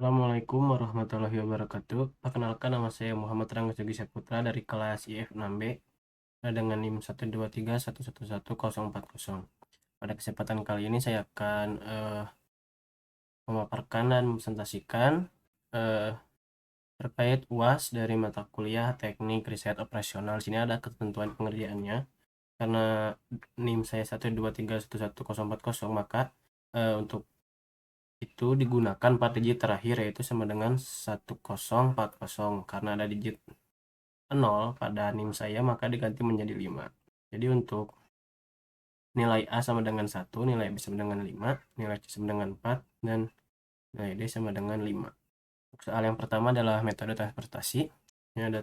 Assalamualaikum warahmatullahi wabarakatuh. Perkenalkan, nama saya Muhammad Rangga Yogi Saputra dari kelas IF 6B dengan NIM 123111040. Pada kesempatan kali ini saya akan memaparkan dan presentasikan terkait UAS dari mata kuliah Teknik Riset Operasional. Di sini ada ketentuan pengerjaannya. Karena NIM saya 123111040, maka untuk itu digunakan 4 digit terakhir, yaitu sama dengan 1040. Karena ada digit 0 pada NIM saya, maka diganti menjadi 5. Jadi untuk nilai A sama dengan 1, nilai B sama dengan 5, nilai C sama dengan 4, dan nilai D sama dengan 5. Soal yang pertama adalah metode transportasi. Ini ada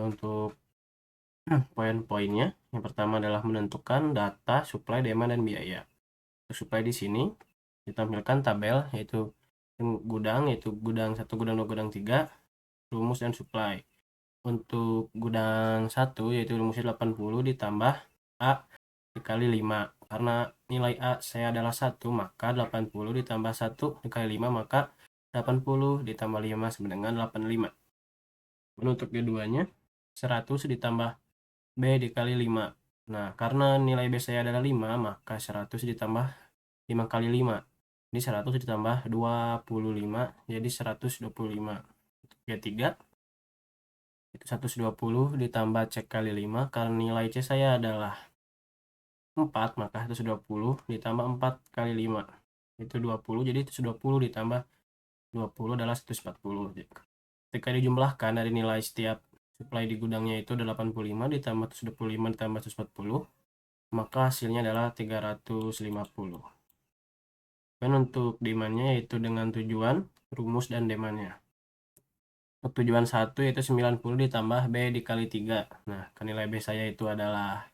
untuk poin-poinnya. Yang pertama adalah menentukan data, supply, demand, dan biaya. Untuk supply di sini ditampilkan tabel, yaitu gudang 1, gudang 2, gudang 3, rumus dan supply. Untuk gudang 1 yaitu rumusnya 80 ditambah A dikali 5. Karena nilai A saya adalah 1, maka 80 ditambah 1 dikali 5, maka 80 ditambah 5 sama dengan 85. Dan untuk keduanya 100 ditambah B dikali 5. Nah, karena nilai B saya adalah 5, maka 100 ditambah 5 kali 5. Ini 100 ditambah 25, jadi 125. Untuk ketiga, itu 120 ditambah C kali 5. Karena nilai C saya adalah 4, maka 120 ditambah 4 kali 5. Itu 20, jadi 120 ditambah 20 adalah 140. Ketika dijumlahkan dari nilai setiap supply di gudangnya itu 85 ditambah 125 ditambah 140, maka hasilnya adalah 350. Dan untuk demandnya yaitu dengan tujuan, rumus, dan demandnya. Untuk tujuan 1 yaitu 90 ditambah B dikali 3. Nah, nilai B saya itu adalah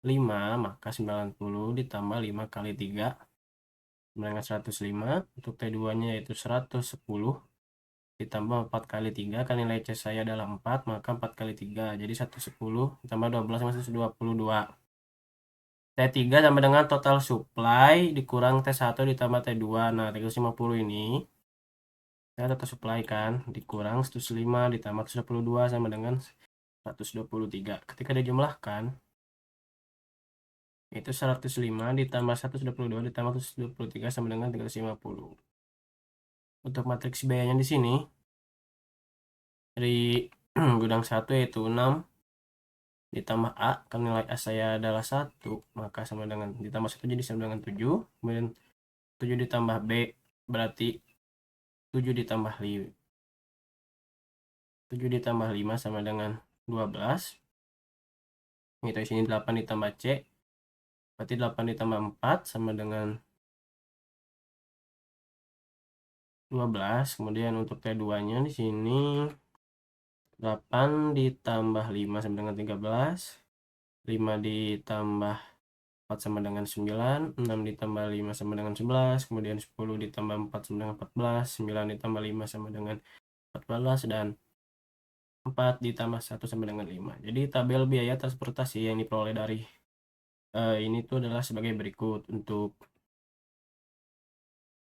5, maka 90 ditambah 5 kali 3 dengan 105. Untuk T2-nya yaitu 110 ditambah 4 kali 3, kan nilai C saya adalah 4, maka 4 kali 3, jadi 110 ditambah 12 sama 122. T3 sama dengan total supply dikurang T1 ditambah T2. Nah, 350 ini saya total supply kan, dikurang 105 ditambah 122 sama dengan 123. Ketika dijumlahkan, itu 105 ditambah 122 ditambah 123 sama dengan 350. Untuk matriks biayanya di sini, dari gudang 1 yaitu 6 ditambah A, kan nilai A saya adalah 1, maka sama dengan ditambah 1 jadi sama dengan 7. Kemudian 7 ditambah B berarti 7 ditambah 5. 7 ditambah 5 sama dengan 12. Itu di sini 8 ditambah C, berarti 8 ditambah 4 sama dengan 12. Kemudian untuk T2-nya di sini 8 ditambah 5 sama dengan 13. 5 ditambah 4 sama dengan 9. 6 ditambah 5 sama dengan 11. Kemudian 10 ditambah 4 sama dengan 14. 9 ditambah 5 sama dengan 14. Dan 4 ditambah 1 sama dengan 5. Jadi tabel biaya transportasi yang diperoleh dari ini tuh adalah sebagai berikut. Untuk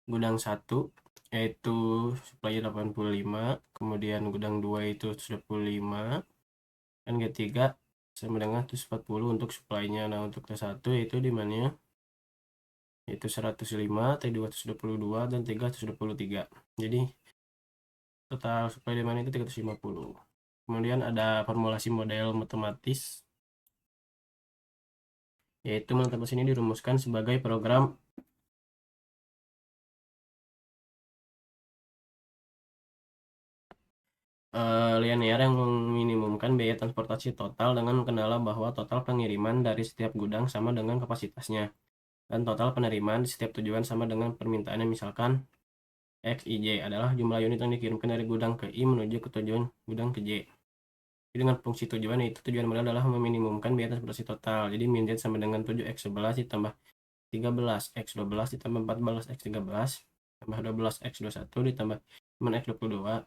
gudang 1 yaitu supply 85, kemudian gudang 2 itu 125, dan ketiga sama dengan 140 untuk supply-nya. Nah, untuk T1 yaitu di mana yaitu 105, T2 122, dan 3 123. Jadi total supply demand itu 350. Kemudian ada formulasi model matematis, yaitu matematis ini dirumuskan sebagai program linear yang meminimumkan biaya transportasi total dengan kendala bahwa total pengiriman dari setiap gudang sama dengan kapasitasnya, dan total penerimaan di setiap tujuan sama dengan permintaannya. Misalkan XIJ adalah jumlah unit yang dikirimkan dari gudang ke I menuju ke tujuan gudang ke J. Jadi dengan fungsi tujuan, yaitu tujuan modal adalah meminimumkan biaya transportasi total. Jadi min Z sama dengan 7x11 ditambah 13x12 ditambah 14x13 tambah 12x21 ditambah 9x22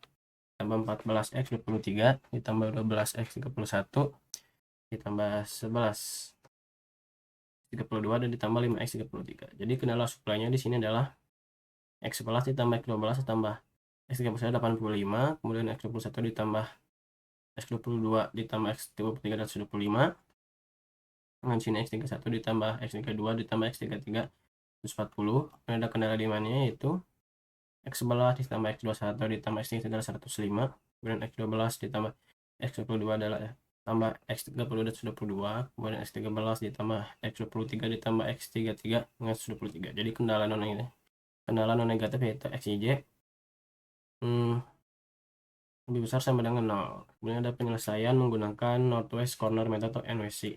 tambah 14x23 ditambah 12x31 ditambah 11x32 dan ditambah 5x33. Jadi kendala supply-nya di sini adalah x11 ditambah x12 ditambah X31 85, kemudian X21 ditambah X22 ditambah X23 125, dengan sini X31 ditambah X32 ditambah X33 140. Kemudian ada kendala di mana yaitu X11 ditambah X21 ditambah X33 adalah 105, kemudian X12 ditambah X22 adalah tambah X30 dan 122, kemudian X13 ditambah X23 ditambah X33 dengan 123. Jadi kendala non negatif yaitu XIJ lebih besar sama dengan 0. Kemudian ada penyelesaian menggunakan Northwest Corner Method atau NWC.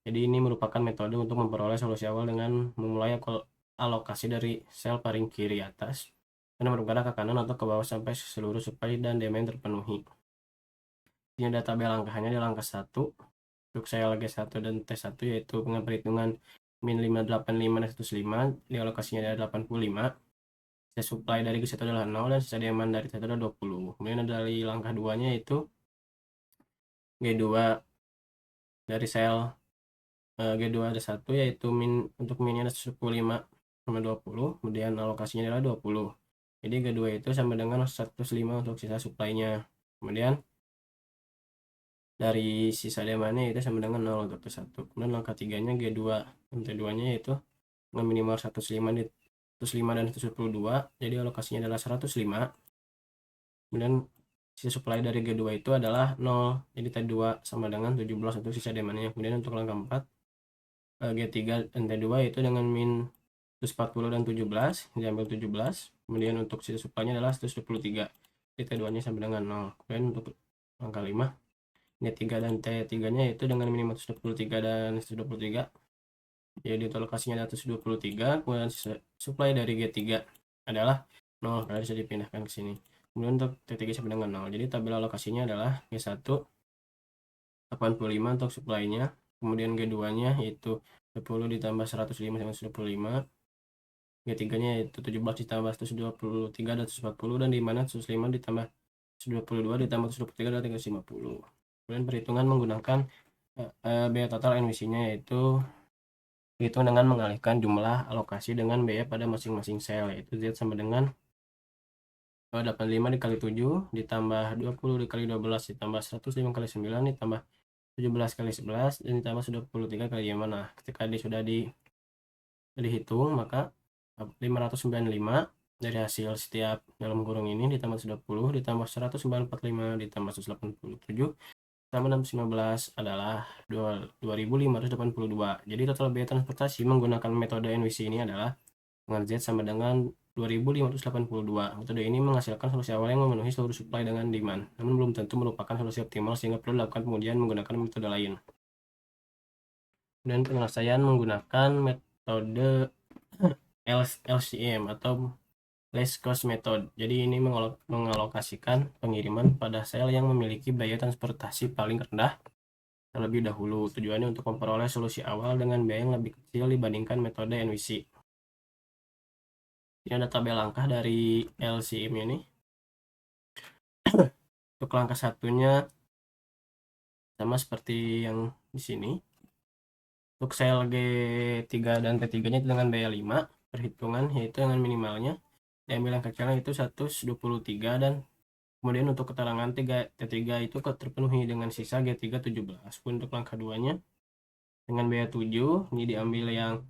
Jadi ini merupakan metode untuk memperoleh solusi awal dengan memulai alokasi dari sel paling kiri atas dan bergerak ke kanan atau ke bawah sampai seluruh supply dan demand terpenuhi. Ini ada tabel angkanya di langkah 1 untuk sel G1 dan T1 yaitu dengan perhitungan min 585 dan 105, di alokasinya ada 85. Sisa supply dari G1 adalah 0 dan sisa demand dari T1 adalah 20. Kemudian ada dari langkah 2-nya yaitu G2 dari sel G2 ada 1 yaitu untuk minnya ada 105 sama 20, kemudian alokasinya adalah 20. Jadi G2 itu sama dengan 105 untuk sisa supply-nya. Kemudian dari sisa demandnya itu sama dengan 0 untuk T1. Kemudian langkah 3-nya G2 dan T2-nya yaitu dengan minimal 105 dan 122, jadi alokasinya adalah 105. Kemudian sisa supply dari G2 itu adalah 0, jadi T2 sama dengan 17 untuk sisa demandnya. Kemudian untuk langkah 4 G3 dan T2 itu dengan min 140 dan 17, diambil 17. Kemudian untuk sisa supply-nya adalah 123, jadi T2-nya sama dengan 0. Kemudian untuk langkah 5 G3 dan T3-nya itu dengan minimal 123 dan 123, jadi alokasinya adalah 123. Kemudian sisa supply dari G3 adalah 0, karena bisa dipindahkan ke sini. Kemudian untuk T3 sama dengan 0, jadi tabel alokasinya adalah G1 85 untuk supply-nya, kemudian G2-nya yaitu 10 ditambah 105 sama 125, G3-nya yaitu 17 ditambah 123 dan 140, dan di mana 105 ditambah 122 ditambah 123 adalah 350. Kemudian perhitungan menggunakan biaya total NWC-nya yaitu hitung dengan mengalihkan jumlah alokasi dengan biaya pada masing-masing sel, yaitu Z sama dengan 85 dikali 7 ditambah 20 dikali 12 ditambah 105 kali 9 ditambah 17 kali 11 dan ditambah 23 kali yang mana. Ketika sudah dihitung, maka 595 dari hasil setiap dalam kurung ini ditambah 20 ditambah 1945 ditambah 187 tambah 615 adalah 2582. Jadi total biaya transportasi menggunakan metode NWC ini adalah dengan Z sama dengan 2582. Metode ini menghasilkan solusi awal yang memenuhi seluruh supply dengan demand, namun belum tentu merupakan solusi optimal sehingga perlu dilakukan pengujian menggunakan metode lain. Dan penyelesaian menggunakan metode LCM atau Least Cost Method. Jadi ini mengalokasikan pengiriman pada sel yang memiliki biaya transportasi paling rendah terlebih dahulu. Tujuannya untuk memperoleh solusi awal dengan biaya yang lebih kecil dibandingkan metode NWC. Ini ada tabel langkah dari LCM ini. Untuk langkah satunya sama seperti yang di sini. Untuk sel G3 dan T3-nya itu dengan biaya 5 perhitungan, yaitu dengan minimalnya diambil yang kecilnya itu 123, dan kemudian untuk keterangan T3 itu terpenuhi dengan sisa G3 17. Untuk langkah 2-nya dengan biaya 7, ini diambil yang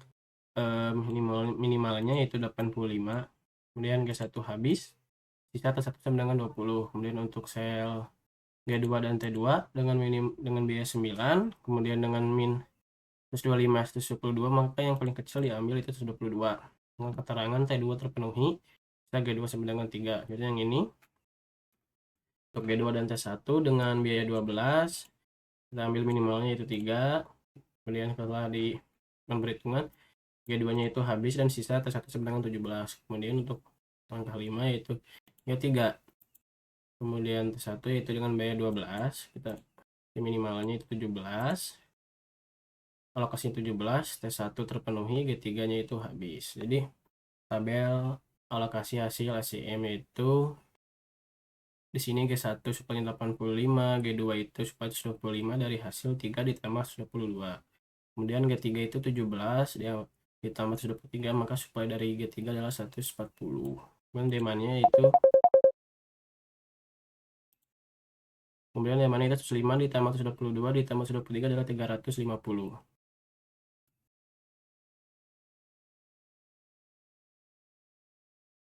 minimalnya yaitu 85, kemudian G1 habis, sisa T1 sama dengan 20. Kemudian untuk sel G2 dan T2 dengan biaya 9, kemudian dengan min 125 122, maka yang paling kecil diambil itu 122. Dengan keterangan T2 terpenuhi, sisa G2 sama dengan 3. Jadi yang ini untuk G2 dan T1 dengan biaya 12, kita ambil minimalnya itu 3. Kemudian setelah di perhitungan G2-nya itu habis dan sisa T1 sama dengan 17. Kemudian untuk langkah 5 yaitu G3, kemudian T1 yaitu dengan biaya 12, kita minimalnya itu 17, alokasi 17, T1 terpenuhi, G3-nya itu habis. Jadi tabel alokasi hasil ACM itu di sini G1 supply 85, G2 itu supply 25 dari hasil 3 ditambah 22. Kemudian G3 itu 17 dia ditambah 23, maka supply dari G3 adalah 140. Kemudian demandnya itu Kemudian yang mana itu 105 ditambah 122 ditambah 123 adalah 350.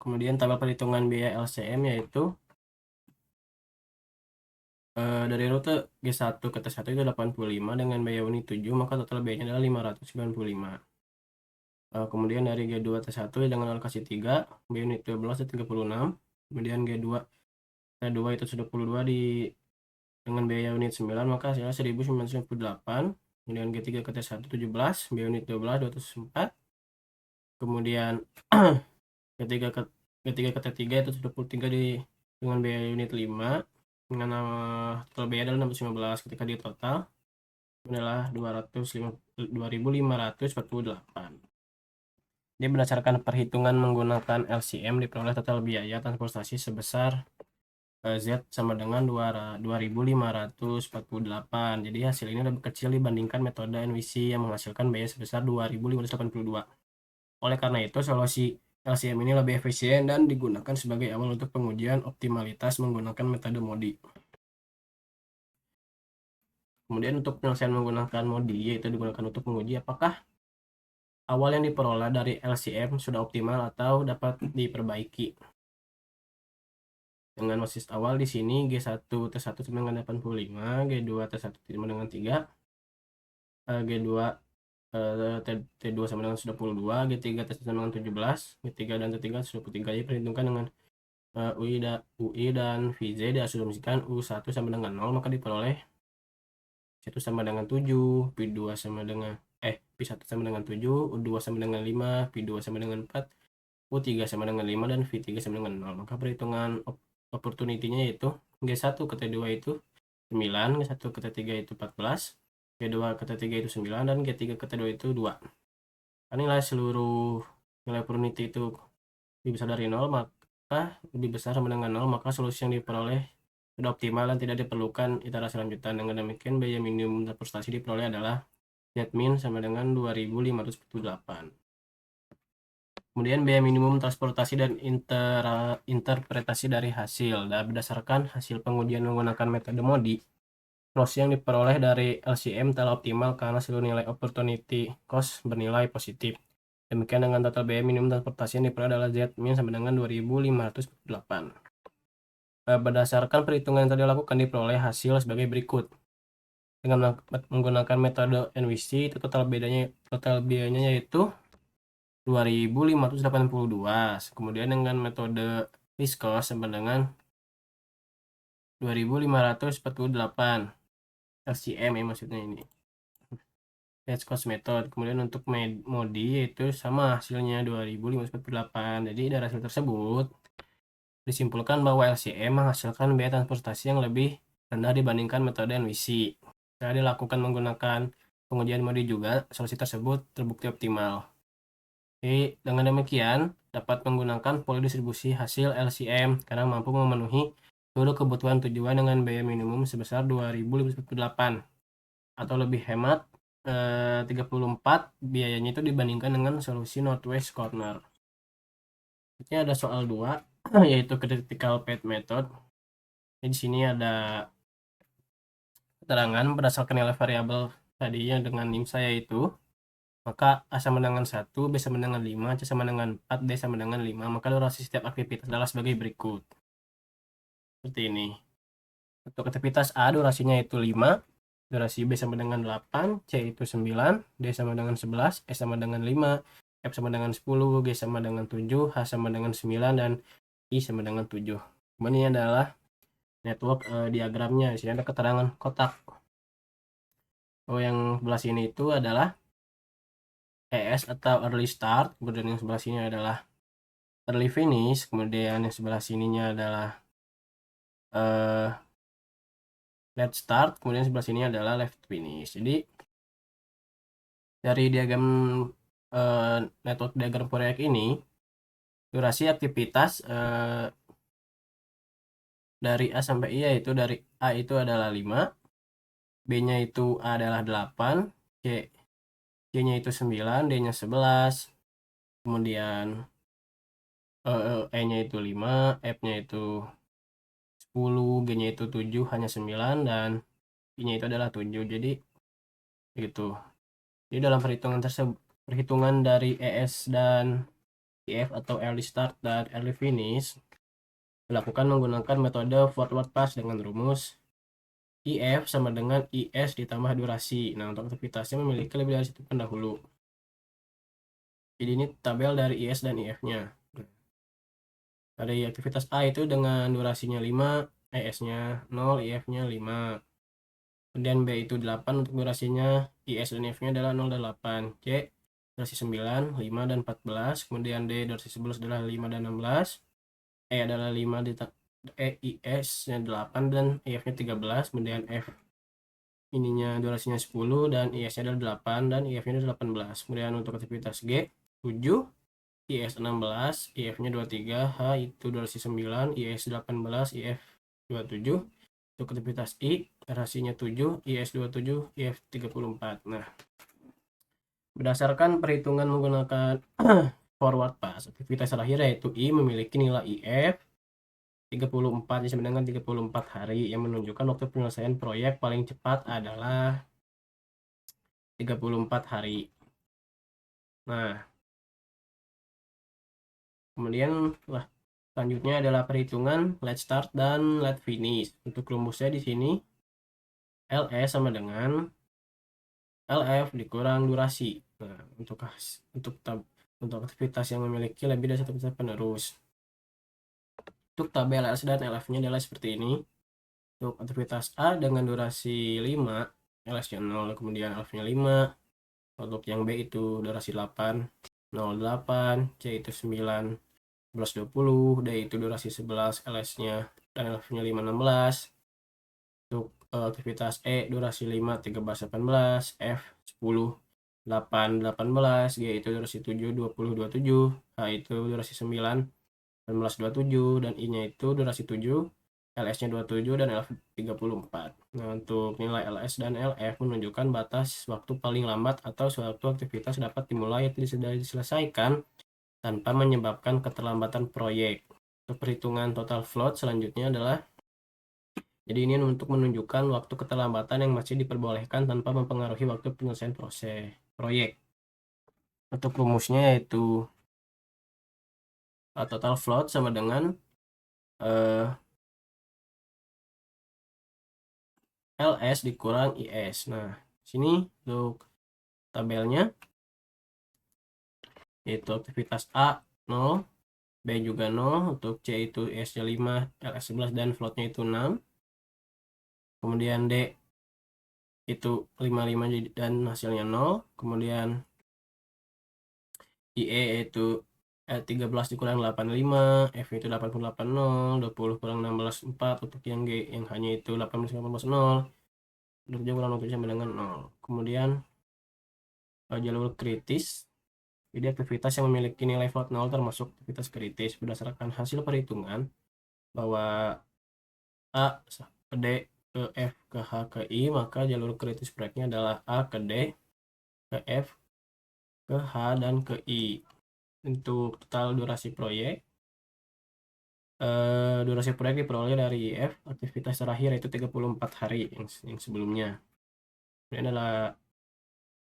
Kemudian tabel perhitungan biaya LCM yaitu dari rute G1 ke T1 itu 85 dengan biaya unit 7, maka total biayanya adalah 595. Kemudian dari G2 T1 dengan alokasi 3, biaya unit 12 itu 36. Kemudian G2 T2 itu 22 dengan biaya unit 9, maka hasilnya 1998. Kemudian G3 ke T1 17, biaya unit 12 204. Kemudian ketiga ke ketiga ke T3 itu 23 dengan biaya unit 5 dengan total biaya adalah 615. Ketika di total adalah 2548. Dia berdasarkan perhitungan menggunakan LCM diperoleh total biaya transportasi sebesar Z sama dengan 2548. Jadi hasil ini lebih kecil dibandingkan metode NWC yang menghasilkan biaya sebesar 2582. Oleh karena itu, solusi LCM ini lebih efisien dan digunakan sebagai awal untuk pengujian optimalitas menggunakan metode MODI. Kemudian untuk penyelesaian menggunakan MODI, yaitu digunakan untuk menguji apakah awal yang diperoleh dari LCM sudah optimal atau dapat diperbaiki. Dengan basis awal di sini G1 T1 sama dengan 85, G2 T1 sama dengan 3, G2 T2 sama dengan 92, G3 T1 sama dengan 17, G3 dan T3 123. Jadi perhitungkan dengan UI dan VZ diasumsikan U1 sama dengan 0, maka diperoleh 1 sama dengan 7, P2 sama dengan P1 sama dengan 7, U2 sama dengan 5, P2 sama dengan 4, U3 sama dengan 5, dan V3 sama dengan 0. Maka perhitungan opportunity-nya yaitu G1 ke T2 itu 9, G1 ke T3 itu 14, G2 ke T3 itu 9, dan G3 ke T2 itu 2. Nilai seluruh nilai opportunity itu lebih besar dari 0, maka lebih besar sama dengan 0, maka solusi yang diperoleh sudah optimal dan tidak diperlukan iterasi lanjutan. Dengan demikian biaya minimum transportasi diperoleh adalah Zmin sama dengan 2548. Kemudian biaya minimum transportasi dan interpretasi dari hasil. Dan berdasarkan hasil pengujian menggunakan metode MODI, loss yang diperoleh dari LCM telah optimal karena seluruh nilai opportunity cost bernilai positif. Demikian dengan total biaya minimum transportasi yang diperoleh adalah Zmin sama dengan 2548. Berdasarkan perhitungan yang tadi dilakukan diperoleh hasil sebagai berikut. Dengan menggunakan metode NWC, itu total biayanya yaitu 2582. Kemudian dengan metode Viscos sama dengan 2548 LCM ya maksudnya ini. Viscos method. Kemudian untuk MODI itu sama hasilnya 2548. Jadi dari hasil tersebut disimpulkan bahwa LCM menghasilkan biaya transportasi yang lebih rendah dibandingkan metode NWC. Setelah dilakukan menggunakan pengujian MODI juga, solusi tersebut terbukti optimal. Jadi, dengan demikian, dapat menggunakan pola distribusi hasil LCM karena mampu memenuhi seluruh kebutuhan tujuan dengan biaya minimum sebesar 2548 atau lebih hemat 34 biayanya itu dibandingkan dengan solusi Northwest Corner. Ini ada soal 2 yaitu critical path method. Di sini ada keterangan berdasarkan nilai variabel tadinya dengan NIM saya itu, maka A sama dengan 1, B sama dengan 5, C sama dengan 4, D sama dengan 5. Maka durasi setiap aktivitas adalah sebagai berikut. Seperti ini. Untuk aktivitas A durasinya itu 5, durasi B sama dengan 8, C itu 9, D sama dengan 11, E sama dengan 5, F sama dengan 10, G sama dengan 7, H sama dengan 9, dan I sama dengan 7. Kemudian ini adalah network diagramnya. Di sini ada keterangan kotak. Yang sebelah sini itu adalah ES atau early start, kemudian yang sebelah sini adalah early finish, kemudian yang sebelah sininya adalah late start, kemudian sebelah sini adalah left finish. Jadi dari diagram network diagram proyek ini, durasi aktivitas dari A sampai I yaitu dari A itu adalah 5, B-nya itu A adalah 8, C-nya itu 9, D-nya 11, kemudian E-nya itu 5, F-nya itu 10, G-nya itu 7, hanya 9, dan I-nya itu adalah 7. Jadi gitu. Jadi dalam perhitungan dari ES dan IF atau early start dan early finish dilakukan menggunakan metode forward pass dengan rumus IF sama dengan IS ditambah durasi. Nah, untuk aktivitasnya memiliki lebih dari satu pendahulu. Jadi ini tabel dari IS dan IF-nya. Dari aktivitas A itu dengan durasinya 5, ES-nya 0, IF-nya 5. Kemudian B itu 8 untuk durasinya, IS dan IF-nya adalah 0 dan 8. C durasi 9, 5 dan 14. Kemudian D durasi 11 adalah 5 dan 16. E adalah 5 IS-nya 8 dan IF-nya 13. Kemudian F ininya durasinya 10 dan IS-nya adalah 8 dan IF-nya adalah 18. Kemudian untuk aktivitas G 7, IS 16, IF-nya 23, H itu durasi 9, IS 18, IF 27. Untuk aktivitas I, durasinya 7, IS 27, IF 34. Nah, berdasarkan perhitungan menggunakan forward pass, aktivitas terakhir yaitu I memiliki nilai IF 34 disebut dengan 34 hari yang menunjukkan waktu penyelesaian proyek paling cepat adalah 34 hari. Nah, kemudian selanjutnya adalah perhitungan let start dan let finish. Untuk rumusnya di sini LS sama dengan LF dikurang durasi. Nah, untuk aktivitas yang memiliki lebih dari satu aktivitas penerus. Untuk tabel LS dan LF-nya adalah seperti ini. Untuk aktivitas A dengan durasi 5, LS-nya 0, kemudian LF-nya 5. Untuk yang B itu durasi 8, 08, C itu 9, 11, 20, D itu durasi 11, LS-nya dan LF-nya 5, 16. Untuk aktivitas E durasi 5, 13, 18, F 10, 8, 18, G itu durasi 7, 20, 27, H itu durasi 9, 19, 27, dan I-nya itu durasi 7, LS-nya 27, dan LF 34. Nah, untuk nilai LS dan LF menunjukkan batas waktu paling lambat atau suatu aktivitas dapat dimulai atau diselesaikan tanpa menyebabkan keterlambatan proyek. Untuk perhitungan total float selanjutnya adalah, jadi ini untuk menunjukkan waktu keterlambatan yang masih diperbolehkan tanpa mempengaruhi waktu penyelesaian proses proyek. Untuk rumusnya yaitu total float sama dengan LS dikurang IS. Nah, sini untuk tabelnya yaitu aktivitas A 0, B juga 0, untuk C itu IS-nya 5, LS 11, dan floatnya itu 6. Kemudian D itu 55 dan hasilnya 0. Kemudian IE yaitu 13 dikurang 85, F itu 88, 0, 20 kurang 16, 4. Untuk yang G yang hanya itu 18, 18, 0. Untuk J kurang 7 sama dengan 0. Kemudian jalur kritis, jadi aktivitas yang memiliki nilai float 0 termasuk aktivitas kritis. Berdasarkan hasil perhitungan bahwa A ke D ke F ke H ke I, maka jalur kritis proyeknya adalah A ke D ke F ke H dan ke I. Untuk total durasi proyek diperoleh dari IF aktivitas terakhir yaitu 34 hari yang sebelumnya. Ini adalah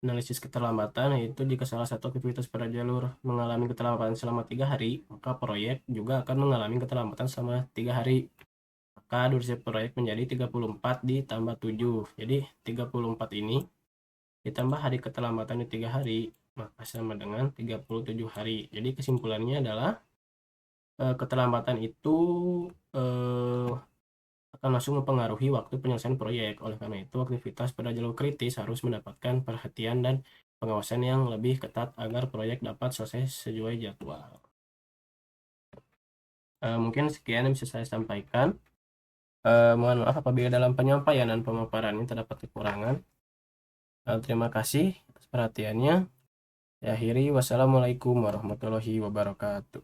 analisis keterlambatan, yaitu jika salah satu aktivitas pada jalur mengalami keterlambatan selama 3 hari, maka proyek juga akan mengalami keterlambatan selama 3 hari. Maka durasi proyek menjadi 34 ditambah 7. Jadi 34 ini ditambah hari keterlambatan di 3 hari, maka sama dengan 37 hari. Jadi kesimpulannya adalah keterlambatan itu akan langsung mempengaruhi waktu penyelesaian proyek. Oleh karena itu, aktivitas pada jalur kritis harus mendapatkan perhatian dan pengawasan yang lebih ketat agar proyek dapat selesai sesuai jadwal. Mungkin sekian yang bisa saya sampaikan. Mohon maaf apabila dalam penyampaian dan pemaparan ini terdapat kekurangan. Terima kasih atas perhatiannya. Saya akhiri, wassalamualaikum warahmatullahi wabarakatuh.